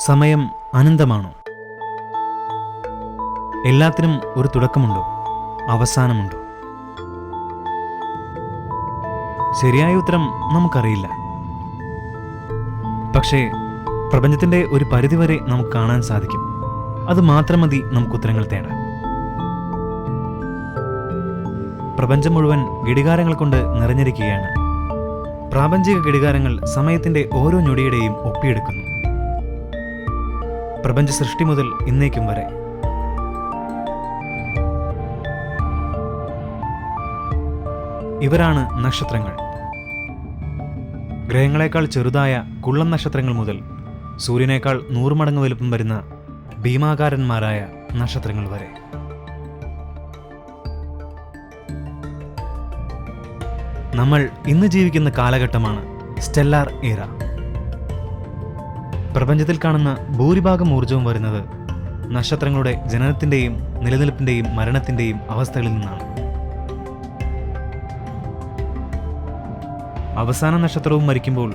സമയം അനന്തമാണോ? എല്ലാത്തിനും ഒരു തുടക്കമുണ്ടോ, അവസാനമുണ്ടോ? ശരിയായ ഉത്തരം നമുക്കറിയില്ല. പക്ഷേ പ്രപഞ്ചത്തിന്റെ ഒരു പരിധിവരെ നമുക്ക് കാണാൻ സാധിക്കും. അത് മാത്രം മതി നമുക്ക് ഉത്തരങ്ങൾ തേടാൻ. പ്രപഞ്ചം മുഴുവൻ ഘടികാരങ്ങൾ കൊണ്ട് നിറഞ്ഞിരിക്കുകയാണ്. പ്രാപഞ്ചിക ഘടികാരങ്ങൾ സമയത്തിന്റെ ഓരോ ഞൊടിയുടെയും ഒപ്പിയെടുക്കുന്നു. പ്രപഞ്ച സൃഷ്ടി മുതൽ ഇന്നേക്കും വരെ. ഇവരാണ് നക്ഷത്രങ്ങൾ. ഗ്രഹങ്ങളെക്കാൾ ചെറുതായ കുള്ളൻ നക്ഷത്രങ്ങൾ മുതൽ സൂര്യനേക്കാൾ 100 മടങ്ങ് വലുപ്പം വരുന്ന ഭീമാകാരന്മാരായ നക്ഷത്രങ്ങൾ വരെ. നമ്മൾ ഇന്ന് ജീവിക്കുന്ന കാലഘട്ടമാണ് സ്റ്റെല്ലാർ ഏറ. പ്രപഞ്ചത്തിൽ കാണുന്ന ഭൂരിഭാഗം ഊർജവും വരുന്നത് നക്ഷത്രങ്ങളുടെ ജനനത്തിന്റെയും നിലനിൽപ്പിന്റെയും മരണത്തിന്റെയും അവസ്ഥകളിൽ നിന്നാണ്. അവസാന നക്ഷത്രവും മരിക്കുമ്പോൾ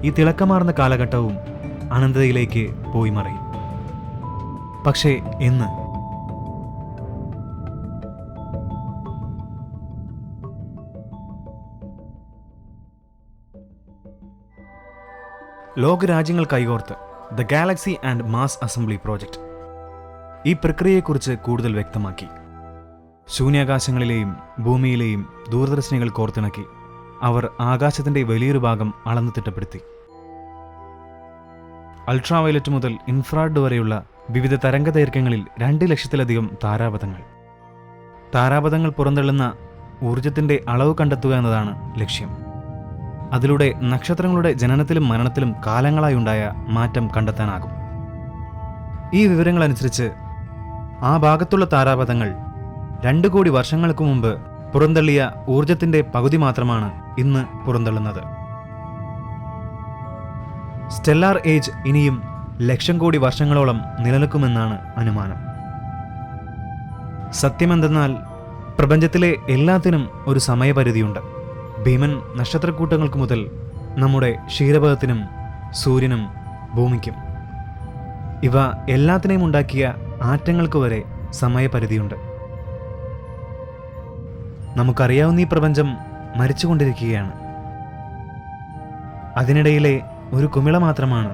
ഈ തിളക്കമാർന്ന കാലഘട്ടവും അനന്തതയിലേക്ക് പോയി മറയും. പക്ഷേ എന്ന്? ലോകരാജ്യങ്ങൾ കൈകോർത്ത് the Galaxy and mass assembly project ഈ പ്രക്രിയയെക്കുറിച്ച് കൂടുതൽ വ്യക്തമാക്കി. ശൂന്യാകാശങ്ങളിലെയും ഭൂമിയിലെയും ദൂരദർശിനികൾ കോർത്തിണക്കി അവർ ആകാശത്തിന്റെ വലിയൊരു ഭാഗം അളന്നു തിട്ടപ്പെടുത്തി. അൾട്രാവയലറ്റ് മുതൽ ഇൻഫ്രാറെഡ് വരെയുള്ള വിവിധ തരംഗദൈർഘ്യങ്ങളിൽ 2 ലക്ഷത്തിലധികം താരാപഥങ്ങൾ പുറന്തള്ളുന്ന ഊർജത്തിന്റെ അളവ് കണ്ടെത്തുക എന്നതാണ് ലക്ഷ്യം. അതിലൂടെ നക്ഷത്രങ്ങളുടെ ജനനത്തിലും മരണത്തിലും കാലങ്ങളായുണ്ടായ മാറ്റം കണ്ടെത്താനാകും. ഈ വിവരങ്ങളനുസരിച്ച് ആ ഭാഗത്തുള്ള താരാപഥങ്ങൾ 2 കോടി വർഷങ്ങൾക്ക് മുമ്പ് പുറന്തള്ളിയ ഊർജത്തിന്റെ പകുതി മാത്രമാണ് ഇന്ന് പുറന്തള്ളുന്നത്. സ്റ്റെല്ലാർ ഏജ് ഇനിയും 1,00,000 കോടി വർഷങ്ങളോളം നിലനിൽക്കുമെന്നാണ് അനുമാനം. സത്യമെന്തെന്നാൽ പ്രപഞ്ചത്തിലെ എല്ലാത്തിനും ഒരു സമയപരിധിയുണ്ട്. ഭീമൻ നക്ഷത്രക്കൂട്ടങ്ങൾക്ക് മുതൽ നമ്മുടെ ക്ഷീരപഥത്തിനും സൂര്യനും ഭൂമിക്കും. ഇവ എല്ലാത്തിനെയും ഉണ്ടാക്കിയ ആറ്റങ്ങൾക്ക് വരെ സമയപരിധിയുണ്ട്. നമുക്കറിയാവുന്ന ഈ പ്രപഞ്ചം മരിച്ചുകൊണ്ടിരിക്കുകയാണ്. അതിനിടയിലെ ഒരു കുമിള മാത്രമാണ്